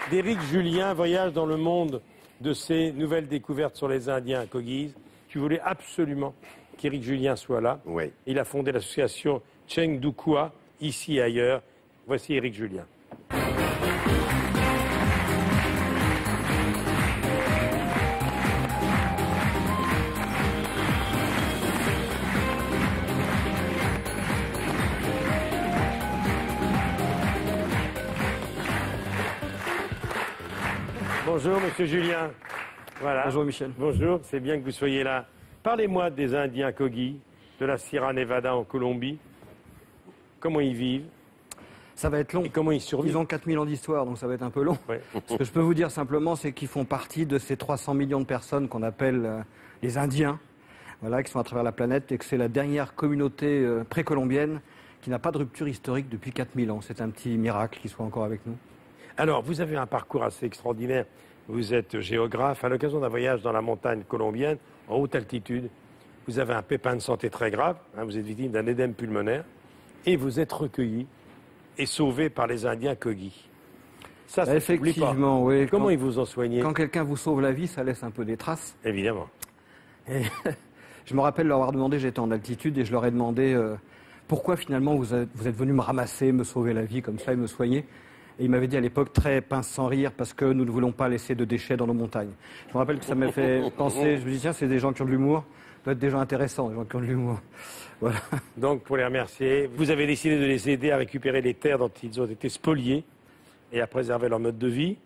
d'Éric Julien, Voyage dans le monde de ses nouvelles découvertes sur les Indiens Kogis. Tu voulais absolument qu'Éric Julien soit là. Oui. Il a fondé l'association Chengdukwa, ici et ailleurs. Voici Éric Julien. Bonjour, monsieur Julien. Voilà. Bonjour, Michel. Bonjour, c'est bien que vous soyez là. Parlez-moi des Indiens Kogis, de la Sierra Nevada en Colombie. Comment ils vivent? Ça va être long. Et comment ils survivent? Ils ont 4000 ans d'histoire, donc ça va être un peu long. Ouais. Ce que je peux vous dire simplement, c'est qu'ils font partie de ces 300 millions de personnes qu'on appelle les Indiens, voilà, qui sont à travers la planète, et que c'est la dernière communauté précolombienne qui n'a pas de rupture historique depuis 4000 ans. C'est un petit miracle qu'ils soient encore avec nous. Alors, vous avez un parcours assez extraordinaire. Vous êtes géographe. À l'occasion d'un voyage dans la montagne colombienne, en haute altitude, vous avez un pépin de santé très grave. Vous êtes victime d'un édème pulmonaire. Et vous êtes recueilli et sauvé par les Indiens Kogis. Ça s'oublie pas. Effectivement, oui. Comment ils vous ont soigné? Quand quelqu'un vous sauve la vie, ça laisse un peu des traces. Évidemment. Et je me rappelle leur avoir demandé, j'étais en altitude, et je leur ai demandé pourquoi finalement vous êtes venu me ramasser, me sauver la vie comme ça et me soigner. Et il m'avait dit à l'époque, très pince sans rire, parce que nous ne voulons pas laisser de déchets dans nos montagnes. Je me rappelle que ça m'a fait penser, je me dis tiens, c'est des gens qui ont de l'humour, peut-être des gens intéressants, des gens qui ont de l'humour. Voilà. Donc, pour les remercier, vous avez décidé de les aider à récupérer les terres dont ils ont été spoliés et à préserver leur mode de vie.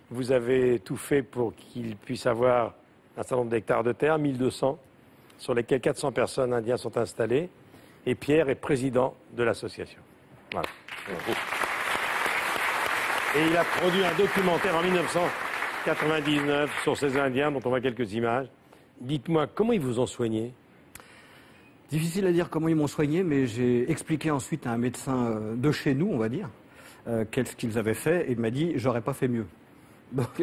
Vous avez tout fait pour qu'ils puissent avoir un certain nombre d'hectares de terre, 1200, sur lesquels 400 personnes indiennes sont installées. Et Pierre est président de l'association. Voilà. Et il a produit un documentaire en 1999 sur ces Indiens, dont on voit quelques images. Dites-moi, comment ils vous ont soigné? Difficile à dire comment ils m'ont soigné, mais j'ai expliqué ensuite à un médecin de chez nous, on va dire, qu'est-ce qu'ils avaient fait, et il m'a dit « j'aurais pas fait mieux ». Donc,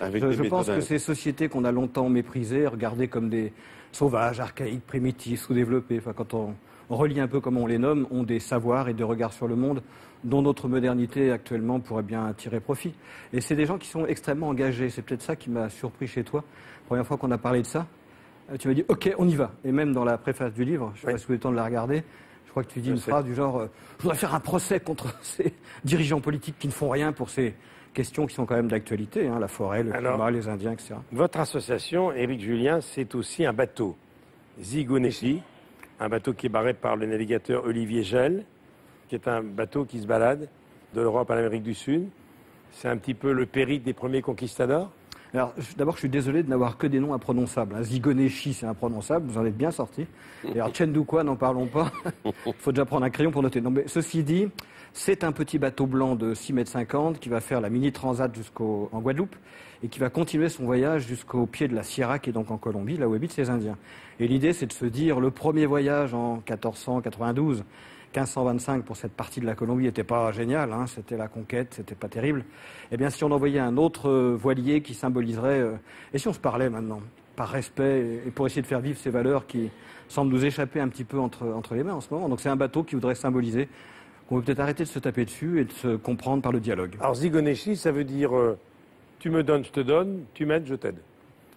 je pense que ces sociétés qu'on a longtemps méprisées, regardées comme des sauvages, archaïques, primitifs, sous-développés, enfin, quand on relie un peu comment on les nomme, ont des savoirs et des regards sur le monde dont notre modernité actuellement pourrait bien tirer profit. Et c'est des gens qui sont extrêmement engagés. C'est peut-être ça qui m'a surpris chez toi. La première fois qu'on a parlé de ça, tu m'as dit « ok, on y va ». Et même dans la préface du livre, je ne sais pas si vous avez le temps de la regarder, je crois que tu dis une phrase du genre « je voudrais faire un procès contre ces dirigeants politiques qui ne font rien pour ces questions qui sont quand même d'actualité, la forêt, le climat, les Indiens, etc. » Votre association, Éric Julien, c'est aussi un bateau, Zigoneshi, un bateau qui est barré par le navigateur Olivier Gel, qui est un bateau qui se balade de l'Europe à l'Amérique du Sud. C'est un petit peu le périple des premiers conquistadors. Alors, d'abord, je suis désolé de n'avoir que des noms imprononçables. Zigoneshi, c'est imprononçable, vous en êtes bien sortis. Et alors, Chengdukwa, n'en parlons pas. Il faut déjà prendre un crayon pour noter. Non, mais ceci dit, c'est un petit bateau blanc de 6,50 m qui va faire la mini-transat en Guadeloupe et qui va continuer son voyage jusqu'au pied de la Sierra, qui est donc en Colombie, là où habitent ces Indiens. Et l'idée, c'est de se dire, le premier voyage en 1492, 1525 pour cette partie de la Colombie n'était pas génial, c'était la conquête, c'était pas terrible. Eh bien, si on envoyait un autre voilier qui symboliserait, et si on se parlait maintenant, par respect et pour essayer de faire vivre ces valeurs qui semblent nous échapper un petit peu entre les mains en ce moment. Donc c'est un bateau qui voudrait symboliser qu'on veut peut-être arrêter de se taper dessus et de se comprendre par le dialogue. Alors Zigoneshi, ça veut dire tu me donnes, je te donne, tu m'aides, je t'aide.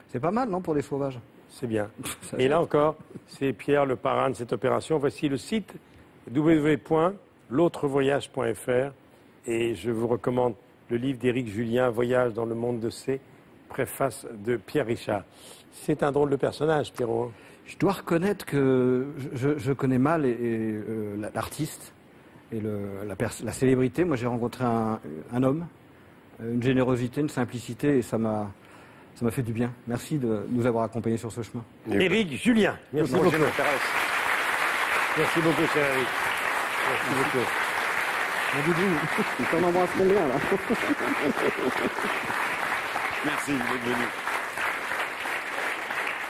C'est pas mal, non, pour des sauvages? C'est bien. Et là encore, c'est Pierre le parrain de cette opération. Voici le site www.l'autrevoyage.fr et je vous recommande le livre d'Éric Julien, Voyage dans le monde de C, préface de Pierre Richard. C'est un drôle de personnage, Pierrot. Je dois reconnaître que je connais mal l'artiste et la célébrité. Moi, j'ai rencontré un homme, une générosité, une simplicité, et ça m'a fait du bien. Merci de nous avoir accompagnés sur ce chemin. Éric Julien, merci beaucoup. Merci beaucoup, cher Éric. Merci beaucoup. Mon doudou, il t'en embrasse combien, là? Merci d'être venu.